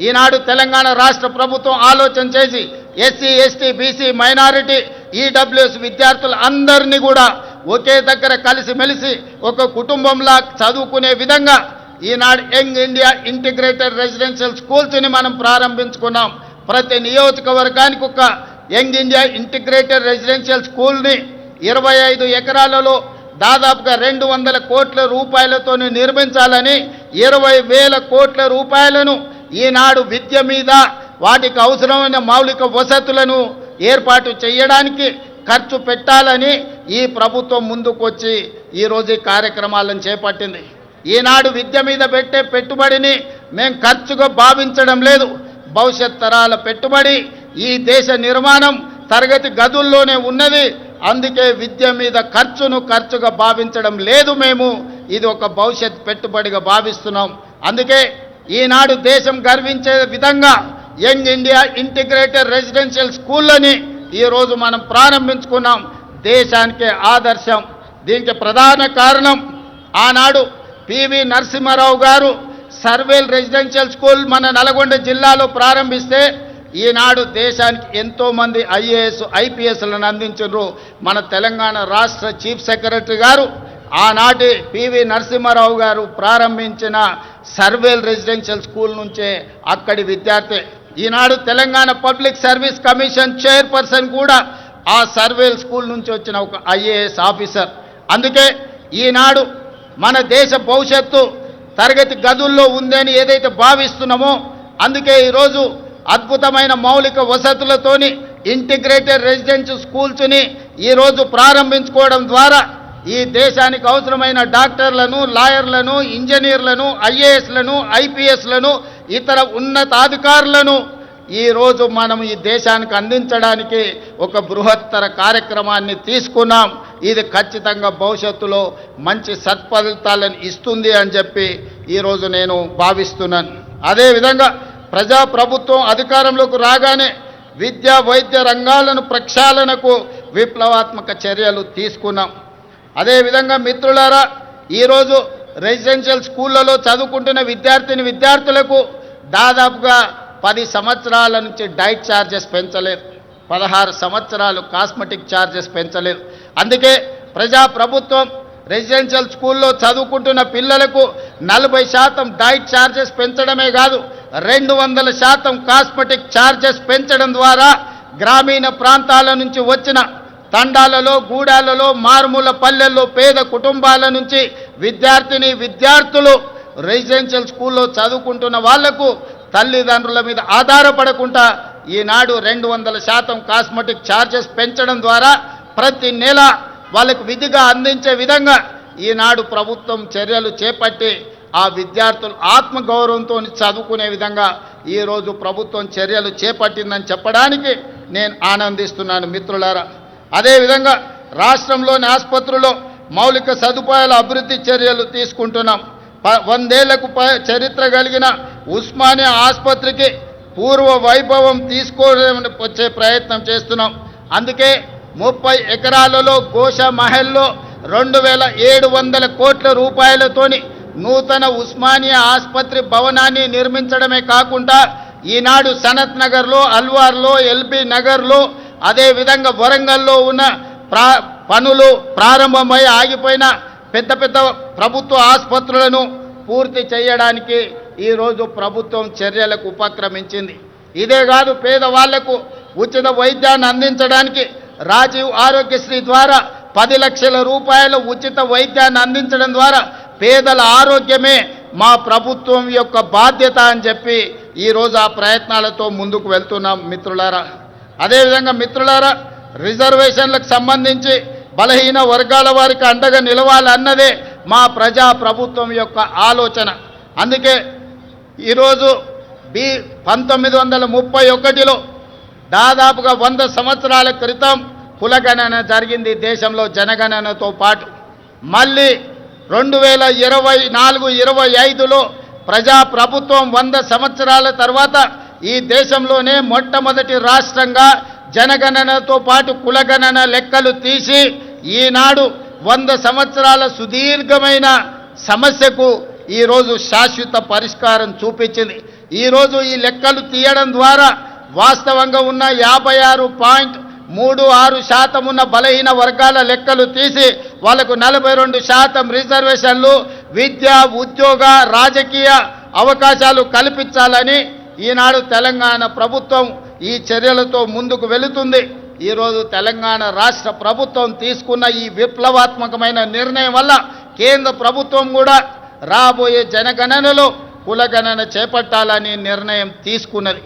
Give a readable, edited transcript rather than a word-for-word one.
ఈనాడు తెలంగాణ రాష్ట్ర ప్రభుత్వం ఆలోచన చేసి SC ST BC minority EWS విద్యార్థులు అందరినీ కూడా ఒకే దగ్గర కలిసిమెలిసి ఒక కుటుంబంలా చదువుకునే విధంగా ఈనాడు యంగ్ ఇండియా ఇంటిగ్రేటెడ్ రెసిడెన్షియల్ స్కూల్స్ని మనం ప్రారంభించుకున్నాం. ప్రతి నియోజకవర్గానికి ఒక యంగ్ ఇండియా ఇంటిగ్రేటెడ్ రెసిడెన్షియల్ స్కూల్ని 25 ఎకరాలలో దాదాపుగా 200 కోట్ల రూపాయలతో నిర్మించాలని 20,000 కోట్ల రూపాయలను ఈనాడు విద్య మీద వాటికి అవసరమైన మౌలిక వసతులను ఏర్పాటు చేయడానికి ఖర్చు పెట్టాలని ఈ ప్రభుత్వం ముందుకొచ్చి ఈరోజు ఈ కార్యక్రమాలను చేపట్టింది. ఈనాడు విద్య మీద పెట్టే పెట్టుబడిని మేము ఖర్చుగా భావించడం లేదు. భవిష్యత్ తరాల పెట్టుబడి ఈ దేశ నిర్మాణం తరగతి గదుల్లోనే ఉన్నది. అందుకే విద్య మీద ఖర్చుగా భావించడం లేదు. మేము ఇది ఒక భవిష్యత్ పెట్టుబడిగా భావిస్తున్నాం. అందుకే ఈనాడు దేశం గర్వించే విధంగా యంగ్ ఇండియా ఇంటిగ్రేటెడ్ రెసిడెన్షియల్ స్కూళ్ళని ఈరోజు మనం ప్రారంభించుకున్నాం. దేశానికే ఆదర్శం. దీనికి ప్రధాన కారణం ఆనాడు పివి నరసింహారావు గారు సర్వేల్ రెసిడెన్షియల్ స్కూల్ మన నల్గొండ జిల్లాలో ప్రారంభిస్తే ఈనాడు దేశానికి ఎంతోమంది ఐఏఎస్ ఐపీఎస్లను అందించారు. మన తెలంగాణ రాష్ట్ర చీఫ్ సెక్రటరీ గారు ఆనాటి పివి నరసింహారావు గారు ప్రారంభించిన సర్వేల్ రెసిడెన్షియల్ స్కూల్ నుంచే అక్కడి విద్యార్థి. ఈనాడు Telangana public service commission chairperson కూడా ఆ సర్వేల్ స్కూల్ నుంచి వచ్చిన ఒక ఐఏఎస్ ఆఫీసర్. అందుకే ఈనాడు మన దేశ భవిష్యత్తు తరగతి గదుల్లో ఉందని ఏదైతే భావిస్తున్నామో అందుకే ఈరోజు అద్భుతమైన మౌలిక వసతులతోని ఇంటిగ్రేటెడ్ రెసిడెన్షియల్ స్కూల్స్ని ఈరోజు ప్రారంభించుకోవడం ద్వారా ఈ దేశానికి అవసరమైన డాక్టర్లను, లాయర్లను, ఇంజనీర్లను, ఐఏఎస్లను, ఐపీఎస్లను, ఇతర ఉన్నతాధికారులను ఈరోజు మనం ఈ దేశానికి అందించడానికి ఒక బృహత్తర కార్యక్రమాన్ని తీసుకున్నాం. ఇది ఖచ్చితంగా భవిష్యత్తులో మంచి సత్ఫలితాలను ఇస్తుంది అని చెప్పి ఈరోజు నేను భావిస్తున్నాను. అదేవిధంగా ప్రజాప్రభుత్వం అధికారంలోకి రాగానే విద్యా వైద్య రంగాలను ప్రక్షాళనకు విప్లవాత్మక చర్యలు తీసుకున్నాం. అదేవిధంగా మిత్రులారా, ఈరోజు రెసిడెన్షియల్ స్కూళ్ళలో చదువుకుంటున్న విద్యార్థులకు దాదాపుగా 10 సంవత్సరాల నుంచి డైట్ ఛార్జెస్ పెంచలేదు. 16 సంవత్సరాలు కాస్మెటిక్ ఛార్జెస్ పెంచలేదు. అందుకే ప్రజాప్రభుత్వం రెసిడెన్షియల్ స్కూల్లో చదువుకుంటున్న పిల్లలకు 40% డైట్ ఛార్జెస్ పెంచడమే కాదు 200% కాస్మెటిక్ ఛార్జెస్ పెంచడం ద్వారా గ్రామీణ ప్రాంతాల నుంచి వచ్చిన తండాలలో, గూడాలలో, మారుమూల పల్లెల్లో పేద కుటుంబాల నుంచి విద్యార్థులు రెసిడెన్షియల్ స్కూల్లో చదువుకుంటున్న వాళ్లకు తల్లిదండ్రుల మీద ఆధారపడకుండా ఈనాడు 200% కాస్మెటిక్ ఛార్జెస్ పెంచడం ద్వారా ప్రతి నెల వాళ్ళకు విధిగా అందించే విధంగా ఈనాడు ప్రభుత్వం చర్యలు చేపట్టి ఆ విద్యార్థులు ఆత్మగౌరవంతో చదువుకునే విధంగా ఈరోజు ప్రభుత్వం చర్యలు చేపట్టిందని చెప్పడానికి నేను ఆనందిస్తున్నాను మిత్రులారా. అదేవిధంగా రాష్ట్రంలోని ఆసుపత్రుల్లో మౌలిక సదుపాయాల అభివృద్ధి చర్యలు తీసుకుంటున్నాం. 100 ఏళ్లకు చరిత్ర కలిగిన ఉస్మానియా ఆసుపత్రికి పూర్వ వైభవం వచ్చే ప్రయత్నం చేస్తున్నాం. అందుకే 30 ఎకరాలలో గోషా మహల్లో 2,700 కోట్ల రూపాయలతోని నూతన ఉస్మానియా ఆసుపత్రి భవనాన్ని నిర్మించడమే కాకుండా ఈనాడు సనత్ నగర్లో, అల్వార్లో, ఎల్బీ నగర్లో, అదేవిధంగా వరంగల్లో ఉన్న పనులు ప్రారంభమై ఆగిపోయిన పెద్ద ప్రభుత్వ ఆసుపత్రులను పూర్తి చేయడానికి ఈరోజు ప్రభుత్వం చర్యలకు ఉపక్రమించింది. ఇదే కాదు, పేదవాళ్లకు ఉచిత వైద్యాన్ని అందించడానికి రాజీవ్ ఆరోగ్యశ్రీ ద్వారా 10 లక్షల రూపాయల ఉచిత వైద్యాన్ని అందించడం ద్వారా పేదల ఆరోగ్యమే మా ప్రభుత్వం యొక్క బాధ్యత అని చెప్పి ఈరోజు ఆ ప్రయత్నాలతో ముందుకు వెళ్తున్నాం మిత్రులారా. అదేవిధంగా మిత్రులారా, రిజర్వేషన్లకు సంబంధించి బలహీన వర్గాల వారికి అండగా నిలవాలన్నదే మా ప్రజా ప్రభుత్వం యొక్క ఆలోచన. అందుకే ఈరోజు 1931లో దాదాపుగా 100 సంవత్సరాల క్రితం కులగణన జరిగింది దేశంలో జనగణనతో పాటు. మళ్ళీ 2024-25లో ప్రజాప్రభుత్వం 100 సంవత్సరాల తర్వాత ఈ దేశంలోనే మొట్టమొదటి రాష్ట్రంగా జనగణనతో పాటు కులగణన లెక్కలు తీసి ఈనాడు 100 సంవత్సరాల సుదీర్ఘమైన సమస్యకు ఈరోజు శాశ్వత పరిష్కారం చూపించింది. ఈరోజు ఈ లెక్కలు తీయడం ద్వారా వాస్తవంగా ఉన్న 56.36% ఉన్న బలహీన వర్గాల లెక్కలు తీసి వాళ్లకు 42% రిజర్వేషన్లు, విద్య, ఉద్యోగ, రాజకీయ అవకాశాలు కల్పించాలని ఈనాడు తెలంగాణ ప్రభుత్వం ఈ చర్యలతో ముందుకు వెళుతుంది. ఈరోజు తెలంగాణ రాష్ట్ర ప్రభుత్వం తీసుకున్న ఈ విప్లవాత్మకమైన నిర్ణయం వల్ల కేంద్ర ప్రభుత్వం కూడా రాబోయే జనగణనలో కులగణన చేపట్టాలని నిర్ణయం తీసుకున్నది.